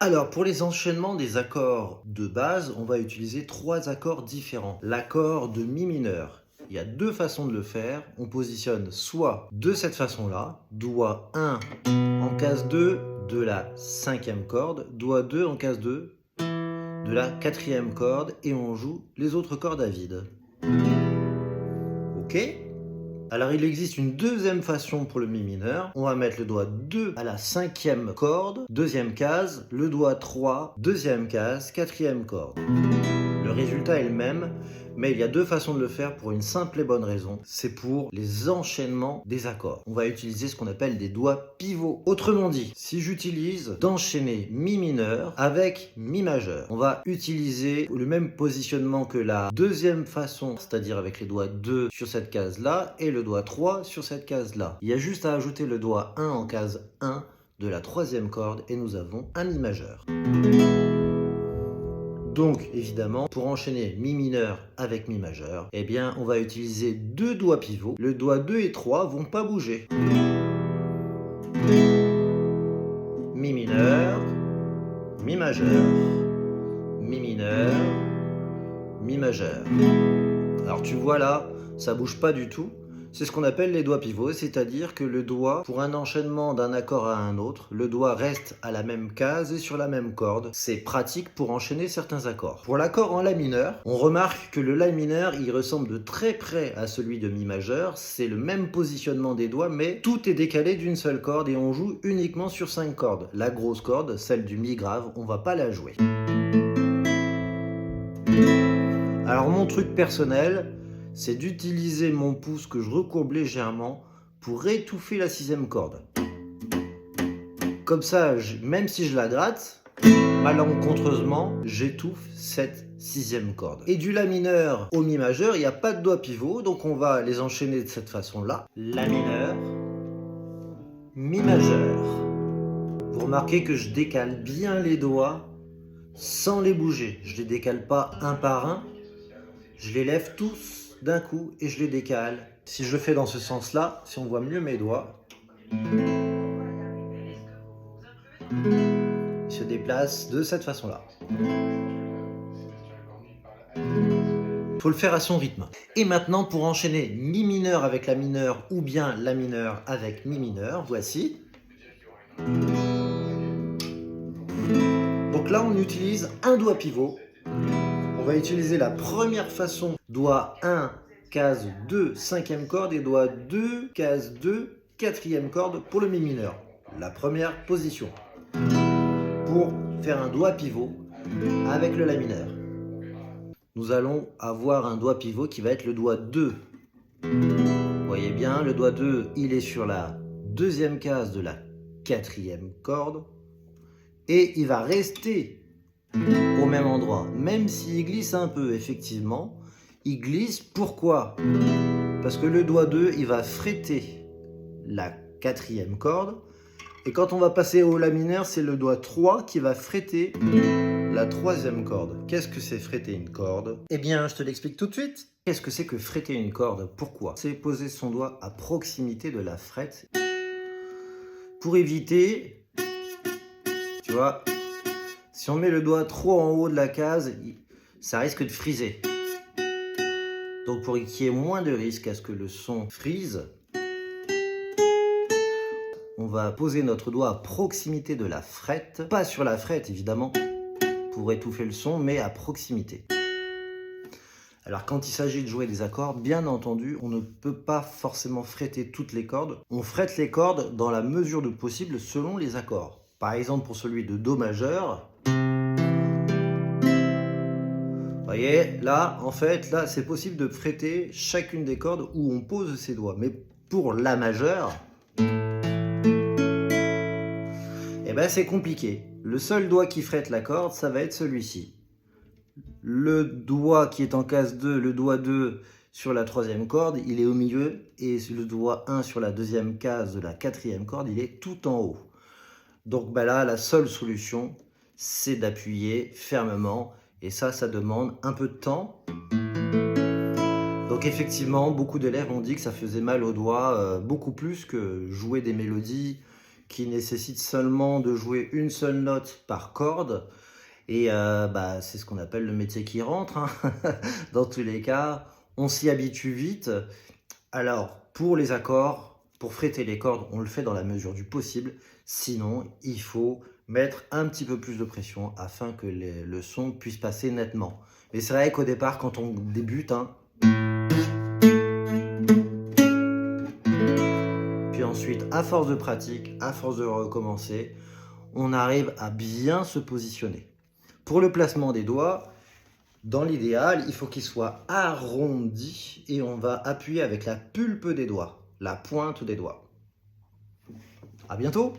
Alors, pour les enchaînements des accords de base, on va utiliser trois accords différents. L'accord de mi mineur, il y a deux façons de le faire. On positionne soit de cette façon-là, doigt 1 en case 2 de la cinquième corde, doigt 2 en case 2 de la quatrième corde, et on joue les autres cordes à vide. Ok? Alors il existe une deuxième façon pour le mi mineur. On va mettre le doigt 2 à la cinquième corde, deuxième case, le doigt 3, deuxième case, quatrième corde. Le résultat est le même, mais il y a deux façons de le faire pour une simple et bonne raison. C'est pour les enchaînements des accords. On va utiliser ce qu'on appelle des doigts pivots. Autrement dit, si j'utilise d'enchaîner mi mineur avec mi majeur, on va utiliser le même positionnement que la deuxième façon, c'est-à-dire avec les doigts 2 sur cette case-là et le doigt 3 sur cette case-là. Il y a juste à ajouter le doigt 1 en case 1 de la troisième corde et nous avons un mi majeur. Donc évidemment, pour enchaîner mi mineur avec mi majeur, eh bien on va utiliser deux doigts pivots. Le doigt 2 et 3 vont pas bouger. Mi mineur, mi majeur, mi mineur, mi majeur. Alors tu vois là, ça bouge pas du tout. C'est ce qu'on appelle les doigts pivots, c'est-à-dire que le doigt, pour un enchaînement d'un accord à un autre, le doigt reste à la même case et sur la même corde. C'est pratique pour enchaîner certains accords. Pour l'accord en la mineur, on remarque que le la mineur, il ressemble de très près à celui de mi majeur. C'est le même positionnement des doigts, mais tout est décalé d'une seule corde et on joue uniquement sur 5 cordes. La grosse corde, celle du mi grave, on va pas la jouer. Alors mon truc personnel, c'est d'utiliser mon pouce que je recourbe légèrement pour étouffer la sixième corde. Comme ça, même si je la gratte, malencontreusement, j'étouffe cette sixième corde. Et du la mineur au mi majeur, il n'y a pas de doigt pivot, donc on va les enchaîner de cette façon-là. La mineur, mi majeur. Vous remarquez que je décale bien les doigts sans les bouger. Je ne les décale pas un par un, je les lève tous d'un coup et je les décale. Si je le fais dans ce sens-là, si on voit mieux mes doigts, ils se déplacent de cette façon-là. Il faut le faire à son rythme. Et maintenant, pour enchaîner mi mineur avec la mineure ou bien la mineure avec mi mineur, voici. Donc là, on utilise un doigt pivot. On va utiliser la première façon, doigt 1, case 2, cinquième corde, et doigt 2, case 2, quatrième corde pour le mi mineur. La première position. Pour faire un doigt pivot avec le la mineur, nous allons avoir un doigt pivot qui va être le doigt 2. Vous voyez bien, le doigt 2, il est sur la deuxième case de la quatrième corde et il va rester au même endroit, même s'il glisse un peu, effectivement, il glisse. Pourquoi? Parce que le doigt 2, il va fretter la quatrième corde, et quand on va passer au la mineur, c'est le doigt 3 qui va fretter la troisième corde. Qu'est-ce que c'est fretter une corde? Eh bien, je te l'explique tout de suite. Qu'est-ce que c'est que fretter une corde? Pourquoi? C'est poser son doigt à proximité de la frette pour éviter, tu vois, si on met le doigt trop en haut de la case, ça risque de friser. Donc pour qu'il y ait moins de risque à ce que le son frise, on va poser notre doigt à proximité de la frette. Pas sur la frette évidemment, pour étouffer le son, mais à proximité. Alors quand il s'agit de jouer des accords, bien entendu, on ne peut pas forcément fretter toutes les cordes. On frette les cordes dans la mesure du possible selon les accords. Par exemple pour celui de Do majeur, vous voyez, là, en fait, là, c'est possible de fretter chacune des cordes où on pose ses doigts. Mais pour la majeure, eh ben, c'est compliqué. Le seul doigt qui frette la corde, ça va être celui-ci. Le doigt qui est en case 2, le doigt 2 sur la troisième corde, il est au milieu. Et le doigt 1 sur la deuxième case de la quatrième corde, il est tout en haut. Donc ben là, la seule solution, c'est d'appuyer fermement. Et ça demande un peu de temps. Donc effectivement, beaucoup d'élèves ont dit que ça faisait mal aux doigts, beaucoup plus que jouer des mélodies qui nécessite seulement de jouer une seule note par corde. Et c'est ce qu'on appelle le métier qui rentre, hein. Dans tous les cas, on s'y habitue vite. Alors, pour les accords, pour fréter les cordes, on le fait dans la mesure du possible. Sinon, il faut mettre un petit peu plus de pression afin que le son puisse passer nettement. Mais c'est vrai qu'au départ, quand on débute, hein, puis ensuite, à force de pratique, à force de recommencer, on arrive à bien se positionner. Pour le placement des doigts, dans l'idéal, il faut qu'il soit arrondi et on va appuyer avec la pulpe des doigts, la pointe des doigts. À bientôt!